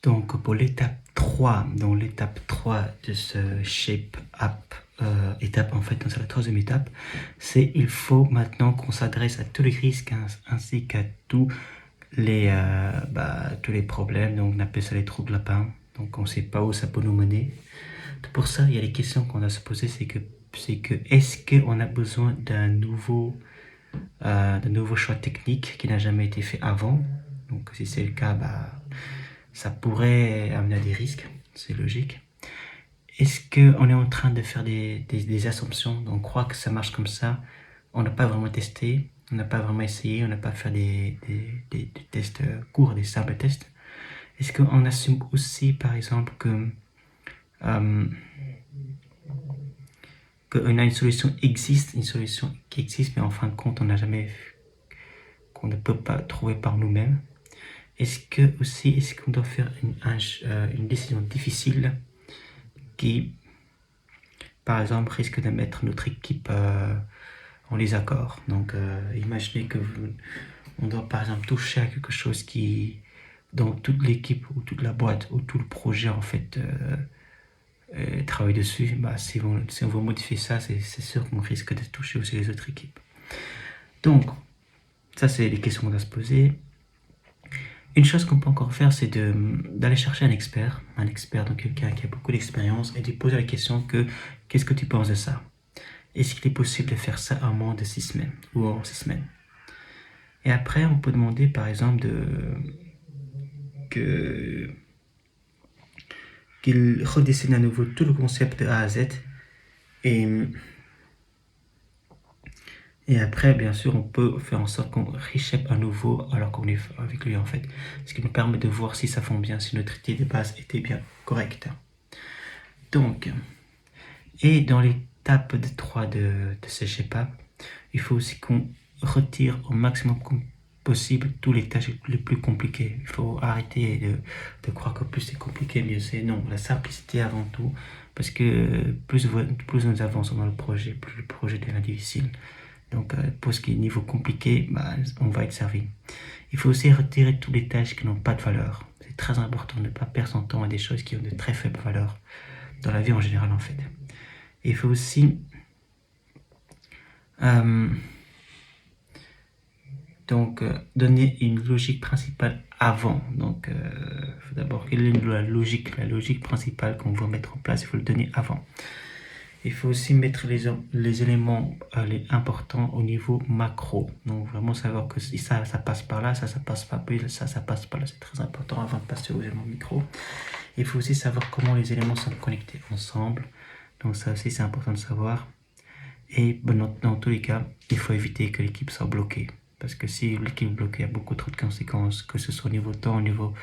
Donc pour l'étape 3, dans l'étape 3 de ce Shape Up étape, en fait, donc c'est la troisième étape, c'est il faut maintenant qu'on s'adresse à tous les risques ainsi qu'à tous les problèmes. Donc on appelle ça les trous de lapin. Donc on ne sait pas où ça peut nous mener. Pour ça, il y a des questions qu'on a se poser, c'est que est-ce qu'on a besoin d'un nouveau choix technique qui n'a jamais été fait avant. Donc si c'est le cas, ça pourrait amener à des risques, c'est logique. Est-ce qu'on est en train de faire des assumptions, on croit que ça marche comme ça, on n'a pas vraiment testé, on n'a pas vraiment essayé, on n'a pas fait des tests courts, des simples tests. Est-ce qu'on assume aussi, par exemple, qu'on a une solution qui existe, mais en fin de compte, qu'on ne peut pas trouver par nous-mêmes? Est-ce qu'on doit faire une décision difficile qui, par exemple, risque de mettre notre équipe en désaccord? Donc, imaginez on doit, par exemple, toucher à quelque chose qui, dans toute l'équipe ou toute la boîte ou tout le projet, en fait, travaille dessus. Si on veut modifier ça, c'est sûr qu'on risque de toucher aussi les autres équipes. Donc, ça, c'est les questions qu'on doit se poser. Une chose qu'on peut encore faire, c'est d'aller chercher un expert, donc quelqu'un qui a beaucoup d'expérience, et de poser la question qu'est-ce que tu penses de ça? Est-ce qu'il est possible de faire ça en moins de 6 semaines ou en 6 semaines? Et après, on peut demander, par exemple, qu'il redessine à nouveau tout le concept de A à Z. Et après, bien sûr, on peut faire en sorte qu'on reshape à nouveau alors qu'on est avec lui, en fait. Ce qui nous permet de voir si ça fonctionne bien, si notre idée de base était bien correcte. Donc, et dans l'étape 3 de ce shape up, il faut aussi qu'on retire au maximum possible tous les tâches les plus compliquées. Il faut arrêter de croire que plus c'est compliqué, mieux c'est. Non, la simplicité avant tout, parce que plus nous avançons dans le projet, plus le projet devient difficile. Donc, pour ce qui est niveau compliqué, on va être servi. Il faut aussi retirer toutes les tâches qui n'ont pas de valeur. C'est très important de ne pas perdre son temps à des choses qui ont de très faibles valeurs dans la vie en général, en fait. Et il faut aussi donner une logique principale avant. Donc, faut d'abord, quelle est la logique principale qu'on veut mettre en place, il faut le donner avant. Il faut aussi mettre les éléments les importants au niveau macro. Donc vraiment savoir que si ça passe par là, ça passe par là, ça passe par là. C'est très important avant de passer aux éléments micro. Il faut aussi savoir comment les éléments sont connectés ensemble. Donc ça aussi c'est important de savoir. Et dans tous les cas, il faut éviter que l'équipe soit bloquée. Parce que si l'équipe est bloquée, il y a beaucoup trop de conséquences, que ce soit au niveau temps, au niveau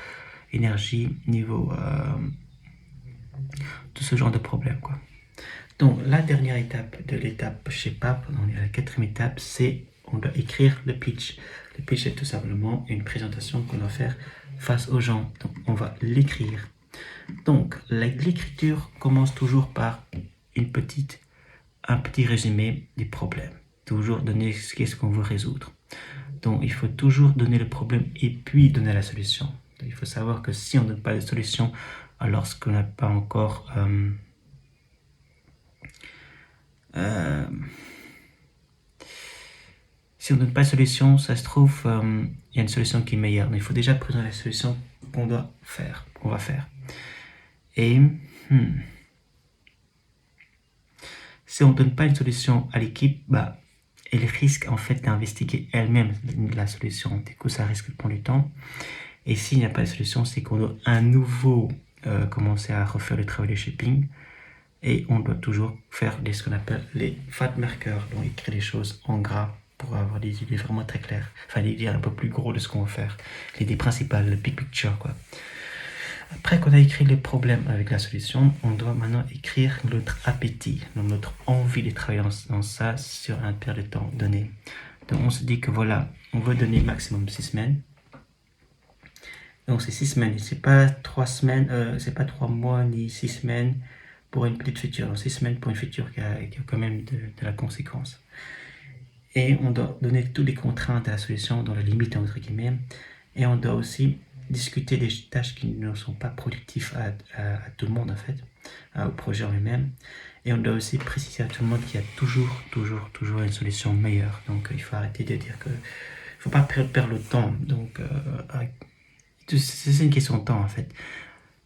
énergie, niveau tout ce genre de problème, quoi. Donc, la dernière étape de l'étape Shape Up, on est à la 4e étape, c'est on doit écrire le pitch. Le pitch est tout simplement une présentation qu'on doit faire face aux gens. Donc, on va l'écrire. Donc, l'écriture commence toujours par un petit résumé des problèmes. Toujours donner ce qu'on veut résoudre. Donc, il faut toujours donner le problème et puis donner la solution. Donc, il faut savoir que si on ne donne pas de solution, alors qu'on n'a pas encore... si on ne donne pas de solution, ça se trouve, il y a une solution qui est meilleure. Mais il faut déjà présenter la solution qu'on va faire. Et si on ne donne pas une solution à l'équipe, elle risque en fait d'investiguer elle-même la solution. Du coup, ça risque de prendre du temps. Et s'il n'y a pas de solution, c'est qu'on doit à nouveau commencer à refaire le travail de shipping. Et on doit toujours faire ce qu'on appelle les fat markers, donc écrire les choses en gras pour avoir des idées vraiment très claires. Enfin, des idées un peu plus gros de ce qu'on va faire. L'idée principale, le big picture, quoi. Après qu'on a écrit les problèmes avec la solution, on doit maintenant écrire notre appétit, donc notre envie de travailler dans ça sur un période de temps donné. Donc on se dit que voilà, on veut donner maximum 6 semaines. Donc c'est 6 semaines, c'est pas 3 semaines, c'est pas 3 mois ni 6 semaines pour une petite feature. Donc 6 semaines pour une feature qui a quand même de la conséquence. Et on doit donner toutes les contraintes à la solution dans la limite entre guillemets. Et on doit aussi discuter des tâches qui ne sont pas productives à tout le monde en fait, au projet en lui-même. Et on doit aussi préciser à tout le monde qu'il y a toujours une solution meilleure. Donc il faut arrêter de dire que il faut pas perdre le temps. Donc c'est une question de temps en fait.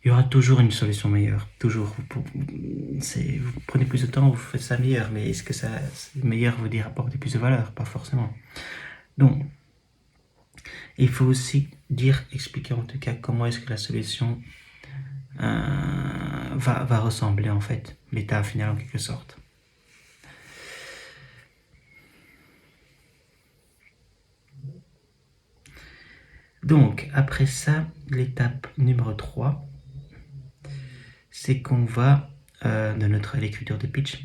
Il y aura toujours une solution meilleure, toujours. Vous prenez plus de temps, vous faites ça meilleur, mais est-ce que ça meilleur veut dire apporter plus de valeur? Pas forcément. Donc il faut aussi expliquer en tout cas comment est-ce que la solution va ressembler en fait, l'état final en quelque sorte. Donc après ça, l'étape numéro 3, c'est qu'on va dans l'écriture de pitch.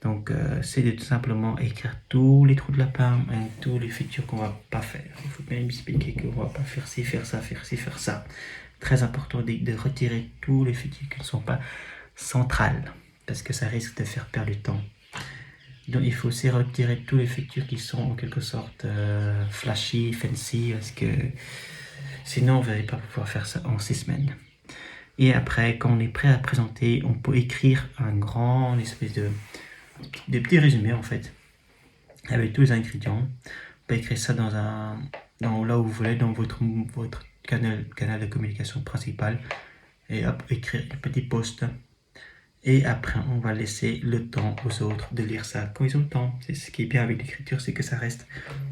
Donc c'est de tout simplement écrire tous les trous de lapin et tous les features qu'on va pas faire. Il faut bien expliquer qu'on va pas faire ci, faire ça, faire ci, faire ça. Très important de retirer tous les features qui ne sont pas centrales, parce que ça risque de faire perdre du temps. Donc il faut aussi retirer tous les features qui sont en quelque sorte flashy, fancy, parce que sinon vous n'allez pas pouvoir faire ça en 6 semaines. Et après, quand on est prêt à présenter, on peut écrire un grand espèce de petits résumés en fait, avec tous les ingrédients. On peut écrire ça dans là où vous voulez, dans votre canal de communication principal, et hop, écrire un petit post. Et après, on va laisser le temps aux autres de lire ça quand ils ont le temps. C'est ce qui est bien avec l'écriture, c'est que ça reste.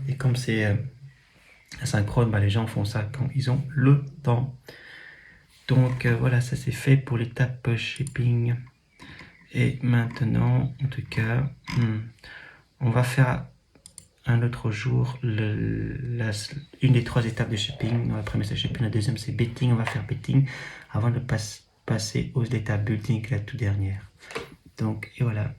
Et comme c'est asynchrone, les gens font ça quand ils ont le temps. Donc voilà, ça c'est fait pour l'étape shipping. Et maintenant, en tout cas, on va faire un autre jour une des 3 étapes de shipping. La première c'est shipping, la deuxième c'est betting. On va faire betting avant de passer aux étapes building, la toute dernière. Donc, et voilà.